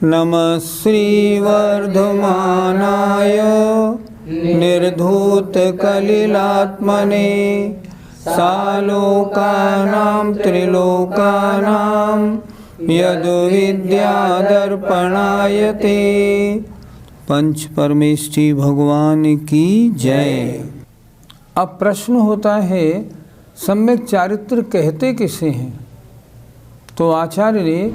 नमः श्रीवर्धमानाय निर्धूतकलिलात्मने सालोकानां त्रिलोकानां यद्विद्यादर्पणायते। पंच परमेष्ठी भगवान की जय। अब प्रश्न होता है सम्यक चारित्र कहते किसे हैं? तो आचार्य ने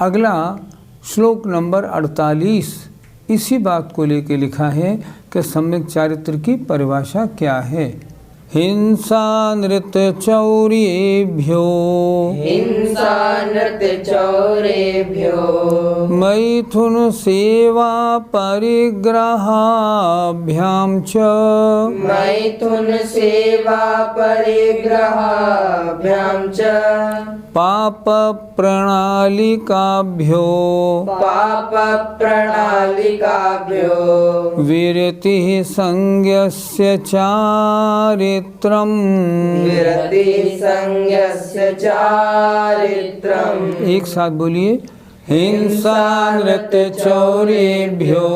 अगला श्लोक नंबर 48 इसी बात को लेकर लिखा है कि सम्यक चारित्र की परिभाषा क्या है। हिंसा नृत्य चौर्येभ्यो मैथुन सेवा परिग्रहाभ्यां च पाप प्रणालिकाभ्यो विरतिः संज्ञस्य चारित्रम्। एक साथ बोलिए। हिंसा नृत्य चौर्येभ्यो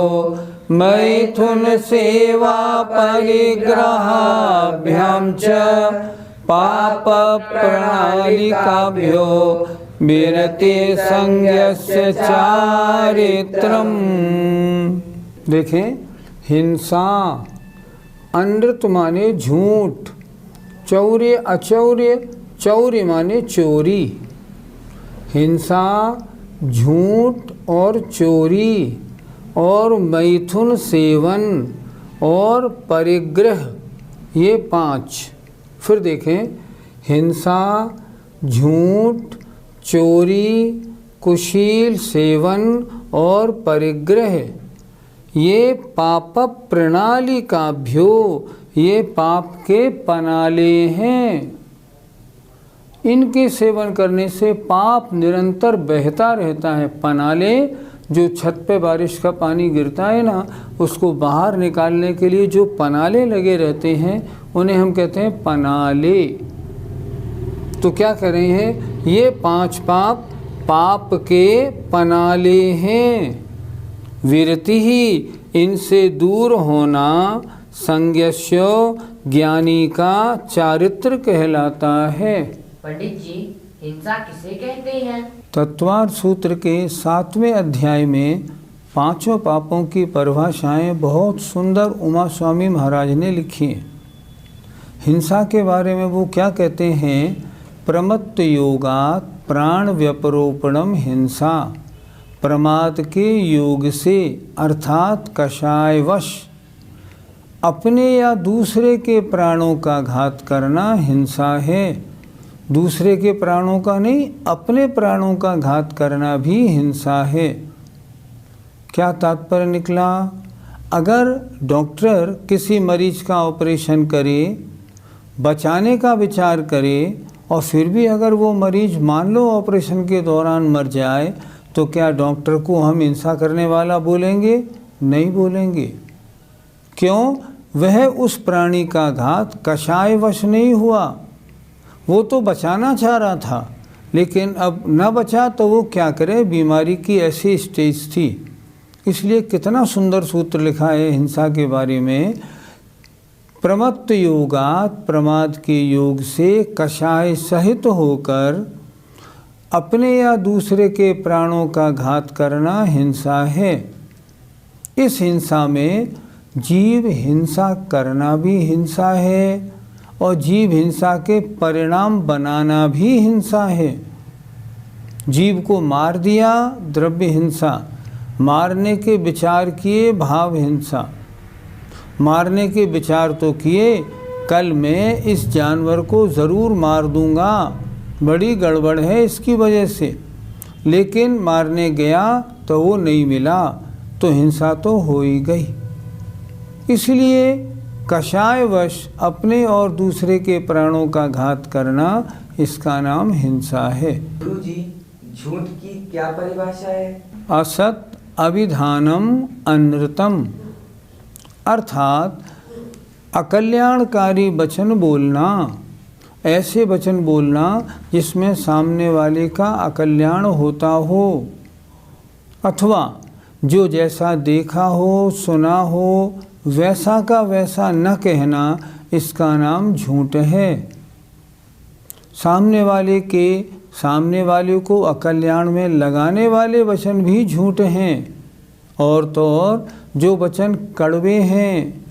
मैथुन सेवा परिग्रहाभ्यां च पाप प्रणालिकाभ्यो विरति संज्ञस्य चारित्रम्। देखें, हिंसा अनृत माने झूठ, चौर्य अचौर्य, चौर्य माने चोरी। हिंसा झूठ और चोरी और मैथुन सेवन और परिग्रह, ये 5। फिर देखें, हिंसा झूठ चोरी कुशील सेवन और परिग्रह, ये पाप प्रणालिकाभ्यो, ये पाप के पनाले हैं। इनके सेवन करने से पाप निरंतर बहता रहता है। पनाले जो छत पे बारिश का पानी गिरता है ना, उसको बाहर निकालने के लिए जो पनाले लगे रहते हैं उन्हें हम कहते हैं पनाले। तो क्या कर रहे हैं, ये 5 पाप के पनाले हैं। विरति ही इनसे दूर होना संज्ञस्य ज्ञानी का चारित्र कहलाता है। पंडित जी, हिंसा किसे कहते हैं? तत्वार्थ सूत्र के 7वें अध्याय में 5 पापों की परिभाषाएं बहुत सुंदर उमा स्वामी महाराज ने लिखी हैं। हिंसा के बारे में वो क्या कहते हैं, प्रमत्त योगात् प्राण व्यपरोपणम हिंसा, प्रमाद के योग से अर्थात कषायवश अपने या दूसरे के प्राणों का घात करना हिंसा है। दूसरे के प्राणों का नहीं, अपने प्राणों का घात करना भी हिंसा है। क्या तात्पर्य निकला? अगर डॉक्टर किसी मरीज का ऑपरेशन करे, बचाने का विचार करे और फिर भी अगर वो मरीज मान लो ऑपरेशन के दौरान मर जाए, तो क्या डॉक्टर को हम हिंसा करने वाला बोलेंगे? नहीं बोलेंगे। क्यों? वह उस प्राणी का घात कषायवश नहीं हुआ, वो तो बचाना चाह रहा था, लेकिन अब न बचा तो वो क्या करे, बीमारी की ऐसी स्टेज थी। इसलिए कितना सुंदर सूत्र लिखा है हिंसा के बारे में। प्रमत्त योगात्, प्रमाद के योग से कषाय सहित होकर अपने या दूसरे के प्राणों का घात करना हिंसा है। इस हिंसा में जीव हिंसा करना भी हिंसा है और जीव हिंसा के परिणाम बनाना भी हिंसा है। जीव को मार दिया, द्रव्य हिंसा। मारने के विचार किए, भाव हिंसा। मारने के विचार तो किए, कल मैं इस जानवर को ज़रूर मार दूंगा, बड़ी गड़बड़ है इसकी वजह से। लेकिन मारने गया तो वो नहीं मिला, तो हिंसा तो हो ही गई। इसलिए कषायवश अपने और दूसरे के प्राणों का घात करना, इसका नाम हिंसा है। गुरुजी, झूठ की क्या परिभाषा है? असत अभिधानम अनृतम, अर्थात अकल्याणकारी वचन बोलना, ऐसे वचन बोलना जिसमें सामने वाले का अकल्याण होता हो, अथवा जो जैसा देखा हो सुना हो वैसा का वैसा न कहना, इसका नाम झूठ है। सामने वाले को अकल्याण में लगाने वाले वचन भी झूठ हैं। और तो और जो वचन कड़वे हैं,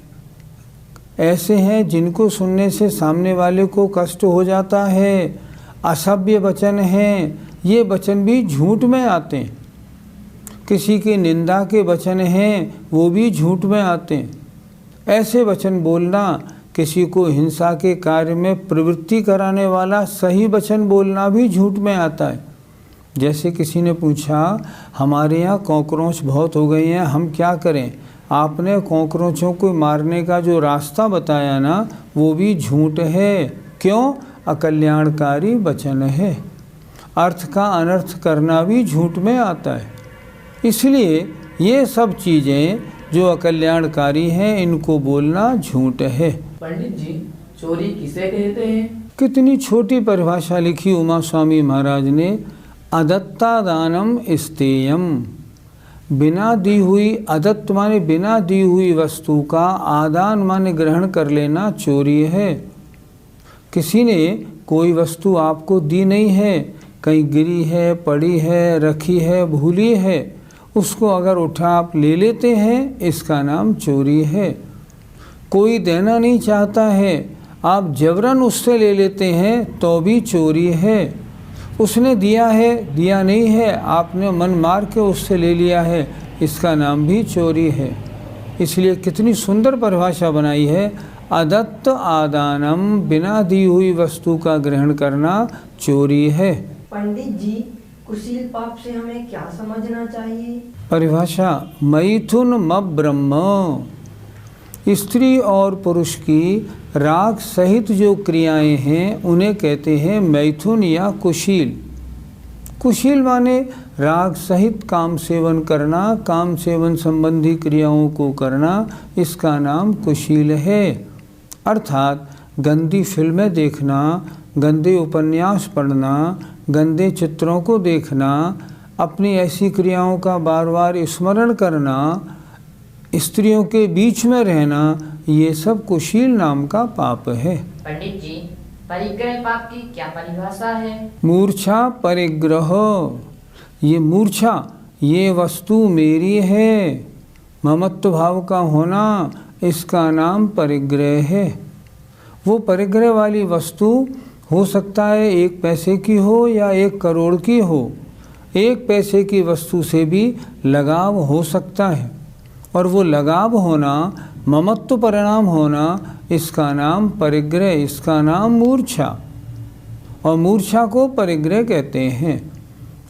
ऐसे हैं जिनको सुनने से सामने वाले को कष्ट हो जाता है, असभ्य वचन हैं, ये वचन भी झूठ में आते हैं। किसी की निंदा के वचन हैं, वो भी झूठ में आते हैं। ऐसे वचन बोलना, किसी को हिंसा के कार्य में प्रवृत्ति कराने वाला सही वचन बोलना भी झूठ में आता है। जैसे किसी ने पूछा, हमारे यहाँ कॉकरोच बहुत हो गई हैं, हम क्या करें? आपने कॉकरोचों को मारने का जो रास्ता बताया ना, वो भी झूठ है। क्यों? अकल्याणकारी वचन है। अर्थ का अनर्थ करना भी झूठ में आता है। इसलिए ये सब चीज़ें जो अकल्याणकारी हैं, इनको बोलना झूठ है। पंडित जी, चोरी किसे कहते हैं? कितनी छोटी परिभाषा लिखी उमा स्वामी महाराज ने। अदत्ता दानम स्तेयम, बिना दी हुई, अदत्त माने बिना दी हुई वस्तु का आदान माने ग्रहण कर लेना चोरी है। किसी ने कोई वस्तु आपको दी नहीं है, कहीं गिरी है, पड़ी है, रखी है, भूली है, उसको अगर उठा आप ले लेते हैं, इसका नाम चोरी है। कोई देना नहीं चाहता है, आप जबरन उससे ले लेते हैं, तो भी चोरी है। उसने दिया है, दिया नहीं है, आपने मन मार के उससे ले लिया है, इसका नाम भी चोरी है। इसलिए कितनी सुंदर परिभाषा बनाई है। अदत्त आदानम, बिना दी हुई वस्तु का ग्रहण करना चोरी है। पंडित जी, कुशील पाप से हमें क्या समझना चाहिए? परिभाषा, मैथुन ब्रह्म, स्त्री और पुरुष की राग सहित जो क्रियाएं हैं, उन्हें कहते हैं मैथुन या कुशील। कुशील माने राग सहित काम सेवन करना, काम सेवन संबंधी क्रियाओं को करना, इसका नाम कुशील है। अर्थात गंदी फिल्में देखना, गंदे उपन्यास पढ़ना, गंदे चित्रों को देखना, अपनी ऐसी क्रियाओं का बार बार स्मरण करना, स्त्रियों के बीच में रहना, ये सब कुशील नाम का पाप है। पंडित जी, परिग्रह पाप की क्या परिभाषा है? मूर्छा परिग्रह, ये मूर्छा, ये वस्तु मेरी है, ममत्व भाव का होना, इसका नाम परिग्रह है। वो परिग्रह वाली वस्तु हो सकता है 1 पैसे की हो या 1 करोड़ की हो। 1 पैसे की वस्तु से भी लगाव हो सकता है, और वो लगाव होना, ममत्व परिणाम होना, इसका नाम परिग्रह, इसका नाम मूर्छा। और मूर्छा को परिग्रह कहते हैं।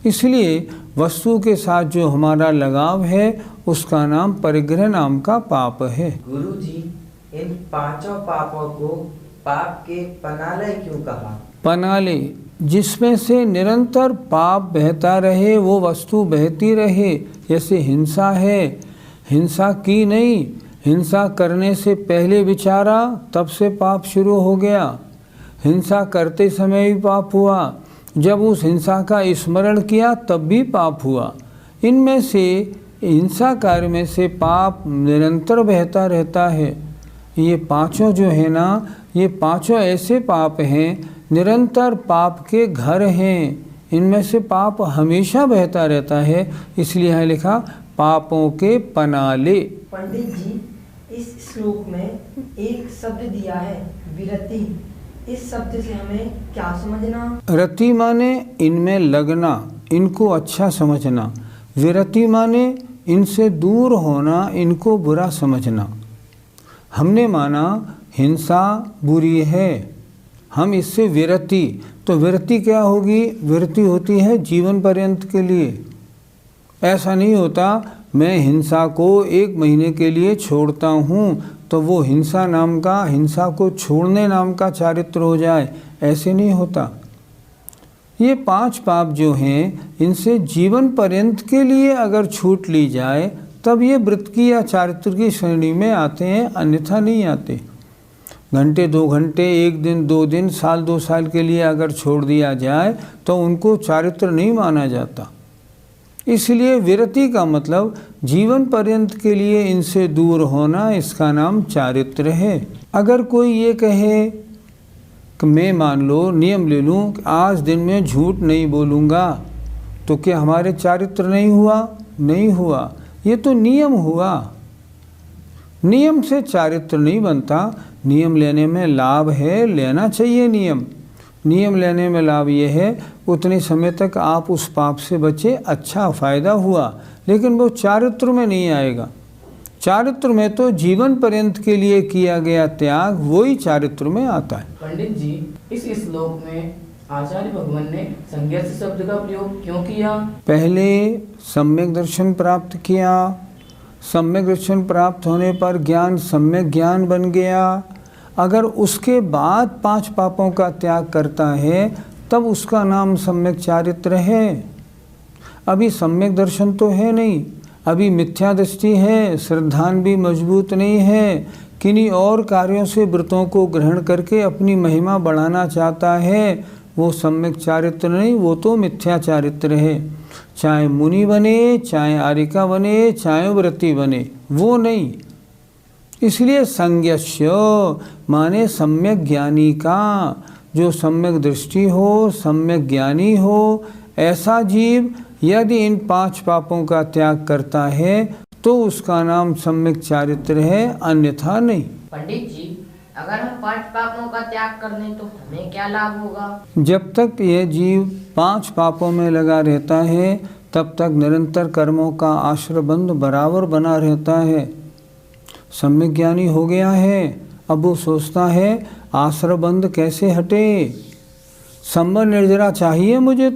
इसलिए वस्तु के साथ जो हमारा लगाव है, उसका नाम परिग्रह नाम का पाप है। गुरुजी, इन 5 पापों को पाप के पनाले क्यों कहा? पनाले, जिसमें से निरंतर पाप बहता रहे, वो वस्तु बहती रहे। जैसे हिंसा है, हिंसा की नहीं, हिंसा करने से पहले विचारा, तब से पाप शुरू हो गया। हिंसा करते समय भी पाप हुआ, जब उस हिंसा का स्मरण किया तब भी पाप हुआ। इनमें से हिंसा कार्य में से पाप निरंतर बहता रहता है। ये 5 जो है ना, ये 5 ऐसे पाप हैं, निरंतर पाप के घर हैं। इनमें से पाप हमेशा बहता रहता है, इसलिए यहाँ लिखा पापों के पनाले। पंडित जी, इस श्लोक में एक शब्द दिया है, विरति। इस शब्द से हमें क्या समझना? रति माने इनमें लगना, इनको अच्छा समझना। विरति माने इनसे दूर होना, इनको बुरा समझना। हमने माना हिंसा बुरी है, हम इससे विरति, तो विरति क्या होगी? विरति होती है जीवन पर्यंत के लिए। ऐसा नहीं होता मैं हिंसा को 1 महीने के लिए छोड़ता हूँ तो वो हिंसा को छोड़ने नाम का चारित्र हो जाए, ऐसे नहीं होता। ये 5 पाप जो हैं इनसे जीवन पर्यंत के लिए अगर छूट ली जाए तब ये वृत्त की या चारित्र की श्रेणी में आते हैं, अन्यथा नहीं आते। घंटे 2 घंटे, 1 दिन 2 दिन, साल 2 साल के लिए अगर छोड़ दिया जाए तो उनको चारित्र नहीं माना जाता। इसलिए विरति का मतलब जीवन पर्यंत के लिए इनसे दूर होना, इसका नाम चारित्र है। अगर कोई ये कहे कि मैं मान लो नियम ले लूँ कि आज दिन में झूठ नहीं बोलूँगा, तो क्या हमारे चारित्र नहीं हुआ? नहीं हुआ, ये तो नियम हुआ। नियम से चारित्र नहीं बनता। नियम लेने में लाभ है, लेना चाहिए नियम। नियम लेने में लाभ ये है उतने समय तक आप उस पाप से बचे, अच्छा फ़ायदा हुआ, लेकिन वो चारित्र में नहीं आएगा। चारित्र में तो जीवन पर्यंत के लिए किया गया त्याग वही चारित्र में आता है। पंडित जी, इस श्लोक में आचार्य भगवान ने संन्यास शब्द का प्रयोग क्यों किया? पहले सम्यक दर्शन प्राप्त किया, सम्यक दर्शन प्राप्त होने पर ज्ञान सम्यक ज्ञान बन गया। अगर उसके बाद 5 पापों का त्याग करता है तब उसका नाम सम्यक चारित्र है। अभी सम्यक दर्शन तो है नहीं, अभी मिथ्या दृष्टि है, श्रद्धान भी मजबूत नहीं है, किन्हीं और कार्यों से व्रतों को ग्रहण करके अपनी महिमा बढ़ाना चाहता है, वो सम्यक चारित्र नहीं, वो तो मिथ्या चारित्र है। चाहे मुनि बने, चाहे आर्यिका बने, चाहे व्रती बने, वो नहीं। इसलिए संज्ञस्य माने सम्यक ज्ञानी का, जो सम्यक दृष्टि हो, सम्यक ज्ञानी हो, ऐसा जीव यदि इन 5 पापों का त्याग करता है तो उसका नाम सम्यक चारित्र है, अन्यथा नहीं। पंडित जी, अगर हम 5 पापों का त्याग कर दें तो हमें क्या लाभ होगा? जब तक यह जीव 5 पापों में लगा रहता है तब तक निरंतर कर्मों का आश्रयबंध बराबर बना रहता है। सम्यक ज्ञानी हो गया है, अब वो सोचता है आश्रयबंध कैसे हटे। संबर निर्जरा चाहिए मुझे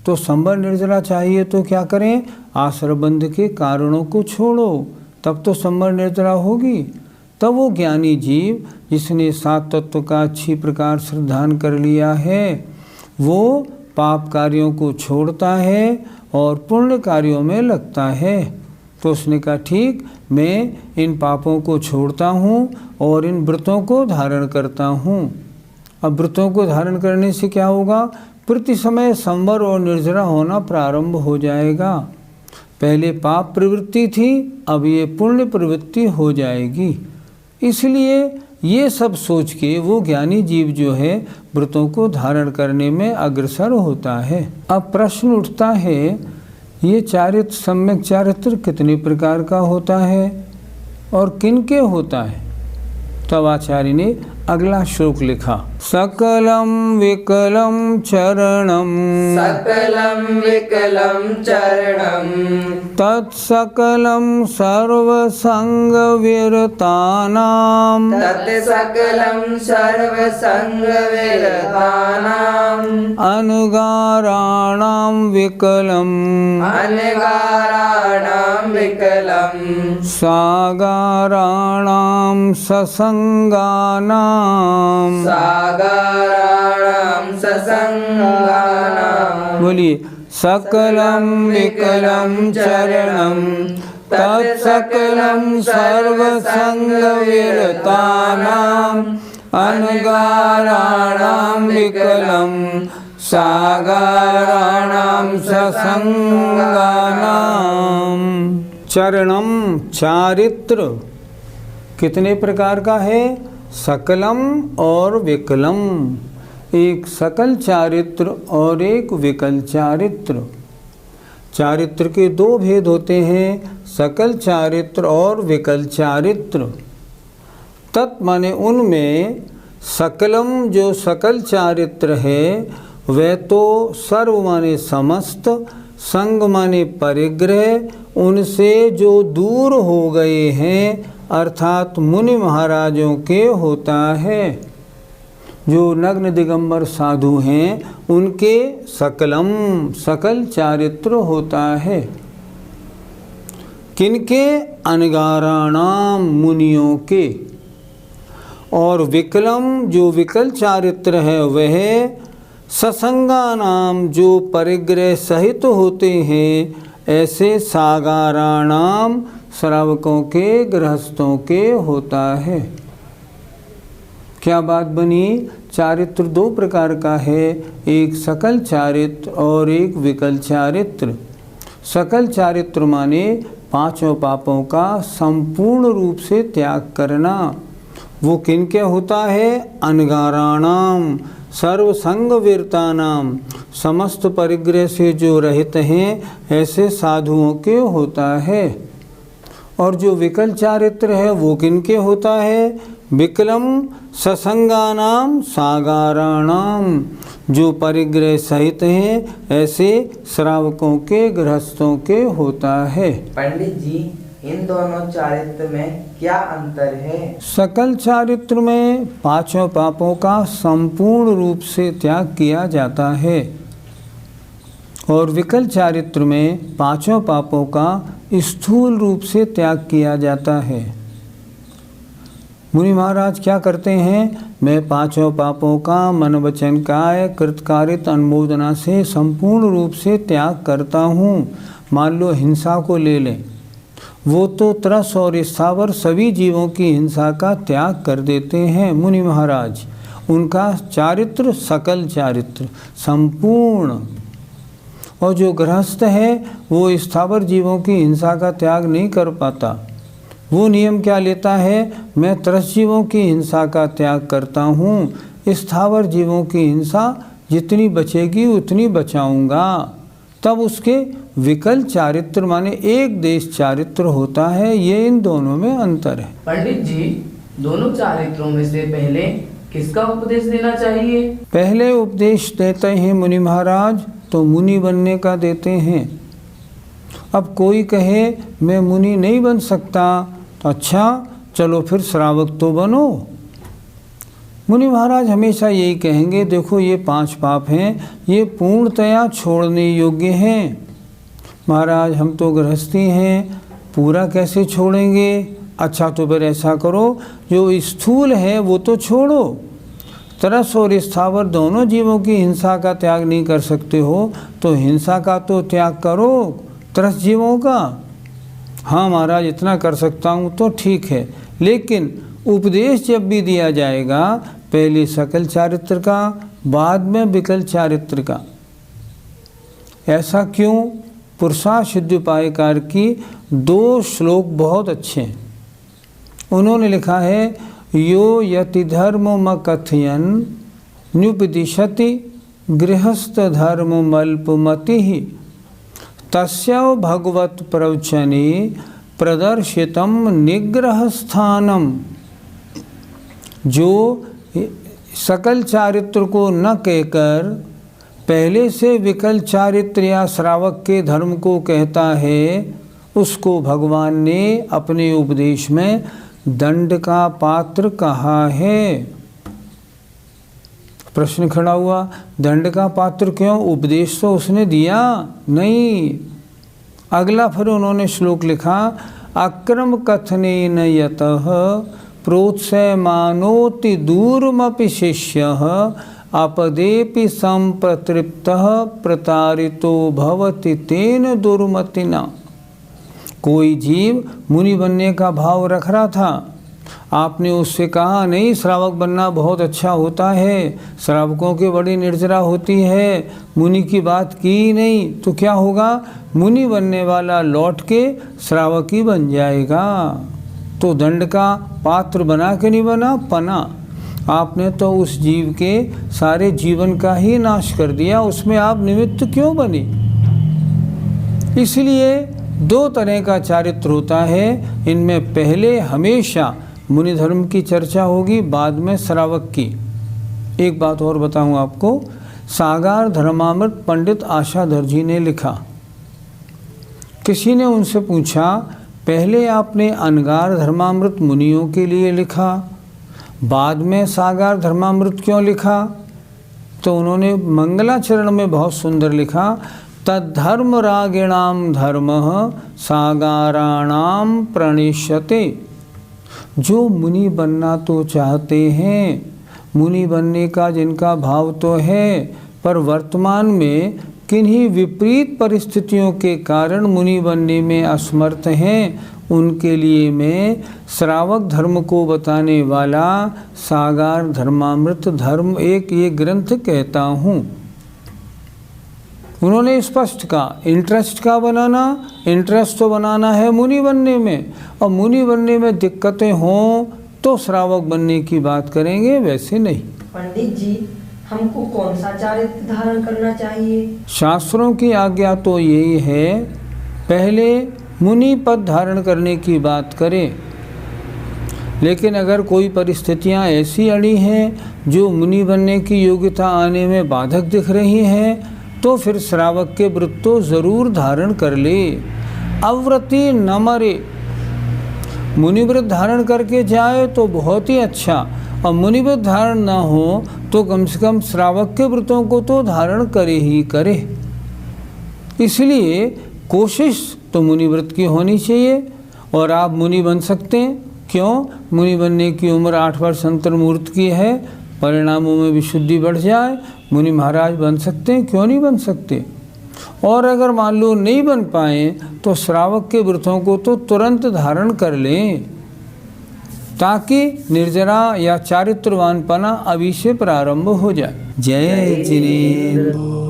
तो संबर निर्जरा चाहिए तो क्या करें? आश्रयबंध के कारणों को छोड़ो, तब तो संबर निर्जरा होगी। तब वो ज्ञानी जीव जिसने 7 तत्व का अच्छी प्रकार श्रद्धान कर लिया है वो पाप कार्यों को छोड़ता है और पुण्य कार्यों में लगता है। तो उसने कहा ठीक, मैं इन पापों को छोड़ता हूँ और इन व्रतों को धारण करता हूँ। अब व्रतों को धारण करने से क्या होगा? प्रति समय संवर और निर्जरा होना प्रारंभ हो जाएगा। पहले पाप प्रवृत्ति थी, अब ये पुण्य प्रवृत्ति हो जाएगी। इसलिए ये सब सोच के वो ज्ञानी जीव जो है व्रतों को धारण करने में अग्रसर होता है। अब प्रश्न उठता है ये चारित्र, सम्यक चारित्र कितने प्रकार का होता है और किनके होता है? तब आचार्य ने अगला श्लोक लिखा, सकलम विकलम चरणम, सकलम विकलम चरणम, तत्सकलम सर्वसंग विरतानाम, तत्सकलम सर्वसंग विरतानाम, अनुगाराणाम विकलम, अनगाराणाम विकलम, सागाराणाम ससंगानाम, सागाराणाम ससंगानाम। बोलिए, सकलम विकलम चरणम, तत्सकलम सर्वसंग विरतानाम, अनगाराणाम विकलम, सागाराणाम ससंगानाम। चरणम चारित्र कितने प्रकार का है? सकलम और विकलम। एक सकल चारित्र और एक विकल चारित्र। चारित्र के 2 भेद होते हैं, सकल चारित्र और विकल चारित्र। तत् माने उनमें सकलम जो सकल चारित्र है वह तो सर्व माने समस्त, संग माने परिग्रह, उनसे जो दूर हो गए हैं, अर्थात मुनि महाराजों के होता है। जो नग्न दिगंबर साधु हैं उनके सकल चारित्र होता है। किनके? अनगाराणाम, मुनियों के। और विकलम, जो विकल चारित्र है वह ससंगा नाम, जो परिग्रह सहित होते हैं, ऐसे सागाराणाम, श्रावकों के, गृहस्थों के होता है। क्या बात बनी? चारित्र दो प्रकार का है, एक सकल चारित्र और एक विकल चारित्र। सकल चारित्र माने पांचों पापों का संपूर्ण रूप से त्याग करना। वो किनके होता है? अनगाराणाम, सर्वसंग वीरतानाम, समस्त परिग्रह से जो रहित हैं ऐसे साधुओं के होता है। और जो विकल चारित्र है वो किनके होता है? विकलम ससंगानाम सागाराणाम, जो परिग्रह सहित हैं ऐसे श्रावकों के, गृहस्थों के होता है। पंडित जी, इन दोनों चारित्र में क्या अंतर है? सकल चारित्र में पांचों पापों का संपूर्ण रूप से त्याग किया जाता है और विकल चारित्र में पांचों पापों का स्थूल रूप से त्याग किया जाता है। मुनि महाराज क्या करते हैं? मैं पांचों पापों का मन वचन काय कृतकारित अनुमोदना से संपूर्ण रूप से त्याग करता हूँ। मान लो हिंसा को ले लें, वो तो त्रस और स्थावर सभी जीवों की हिंसा का त्याग कर देते हैं मुनि महाराज। उनका चारित्र सकल चारित्र संपूर्ण। और जो गृहस्थ है वो स्थावर जीवों की हिंसा का त्याग नहीं कर पाता। वो नियम क्या लेता है? मैं त्रस जीवों की हिंसा का त्याग करता हूँ, स्थावर जीवों की हिंसा जितनी बचेगी उतनी बचाऊंगा। तब उसके विकल चारित्र माने एक देश चारित्र होता है। ये इन दोनों में अंतर है। पंडित जी, दोनों चारित्रों में से पहले किसका उपदेश देना चाहिए? पहले उपदेश देते हैं मुनि महाराज तो मुनि बनने का देते हैं। अब कोई कहे मैं मुनि नहीं बन सकता, तो अच्छा चलो फिर श्रावक तो बनो। मुनि महाराज हमेशा यही कहेंगे, देखो ये 5 पाप हैं, ये पूर्णतया छोड़ने योग्य हैं। महाराज हम तो गृहस्थी हैं, पूरा कैसे छोड़ेंगे? अच्छा तो फिर ऐसा करो, जो स्थूल है वो तो छोड़ो। तरस और स्थावर दोनों जीवों की हिंसा का त्याग नहीं कर सकते हो, तो हिंसा का तो त्याग करो, तरस जीवों का। हाँ महाराज इतना कर सकता हूँ तो ठीक है, लेकिन उपदेश जब भी दिया जाएगा पहले सकल चारित्र का, बाद में विकल चारित्र का। ऐसा क्यों? पुरुषा सिद्धिपायकार की 2 श्लोक बहुत अच्छे हैं। उन्होंने लिखा है, यो यति धर्म कथयन न्युपदिशति गृहस्थ धर्म मल्पमति तस्य भगवत प्रवचने प्रदर्शितम निग्रह स्थानम। जो सकल चारित्र को न कहकर पहले से विकल चारित्र या श्रावक के धर्म को कहता है, उसको भगवान ने अपने उपदेश में दंड का पात्र कहा है। प्रश्न खड़ा हुआ, दंड का पात्र क्यों? उपदेश तो उसने दिया नहीं। अगला फिर उन्होंने श्लोक लिखा, अक्रम कथनेन यतः प्रोत्स्यमानोति दूरमपि शिष्यः अपदेपि संप्रतृप्तः प्रतारितो भवति तेन दुर्मतिना। कोई जीव मुनि बनने का भाव रख रहा था, आपने उससे कहा नहीं श्रावक बनना बहुत अच्छा होता है, श्रावकों की बड़ी निर्जरा होती है, मुनि की बात की नहीं, तो क्या होगा? मुनि बनने वाला लौट के श्रावक ही बन जाएगा। तो दंड का पात्र बना के नहीं बना, पना। आपने तो उस जीव के सारे जीवन का ही नाश कर दिया, उसमें आप निमित्त क्यों बने? इसलिए 2 तरह का चारित्र होता है। इनमें पहले हमेशा मुनि धर्म की चर्चा होगी, बाद में श्रावक की। एक बात और बताऊं आपको, सागार धर्मामृत पंडित आशाधर जी ने लिखा। किसी ने उनसे पूछा, पहले आपने अनगार धर्मामृत मुनियों के लिए लिखा, बाद में सागार धर्मामृत क्यों लिखा? तो उन्होंने मंगलाचरण में बहुत सुंदर लिखा, तद्धर्म रागिणाम धर्मः सागाराणाम प्रणिष्यते। जो मुनि बनना तो चाहते हैं, मुनि बनने का जिनका भाव तो है, पर वर्तमान में किन्हीं विपरीत परिस्थितियों के कारण मुनि बनने में असमर्थ हैं, उनके लिए मैं श्रावक धर्म को बताने वाला सागार धर्मामृत धर्म एक ये ग्रंथ कहता हूँ। उन्होंने स्पष्ट कहा, इंटरेस्ट का बनाना, इंटरेस्ट तो बनाना है मुनि बनने में, और मुनि बनने में दिक्कतें हों तो श्रावक बनने की बात करेंगे, वैसे नहीं। पंडित जी, हमको कौन सा चारित्र धारण करना चाहिए? शास्त्रों की आज्ञा तो यही है, पहले मुनि पद धारण करने की बात करें, लेकिन अगर कोई परिस्थितियां ऐसी अड़ी हैं जो मुनि बनने की योग्यता आने में बाधक दिख रही हैं, तो फिर श्रावक के व्रत तो जरूर धारण कर ले। अव्रती न मरे, मुनि व्रत धारण करके जाए तो बहुत ही अच्छा, और मुनि व्रत धारण ना हो तो कम से कम श्रावक के व्रतों को तो धारण करे ही करे। इसलिए कोशिश तो मुनि व्रत की होनी चाहिए, और आप मुनि बन सकते हैं। क्यों? मुनि बनने की उम्र 8 वर्ष अंतर्मूर्त की है, परिणामों में विशुद्धि बढ़ जाए, मुनि महाराज बन सकते हैं, क्यों नहीं बन सकते? और अगर मान लो नहीं बन पाए तो श्रावक के व्रतों को तो तुरंत धारण कर लें, ताकि निर्जरा या चारित्रवानपना अभी से प्रारंभ हो जाए। जय जिनेन्द्र।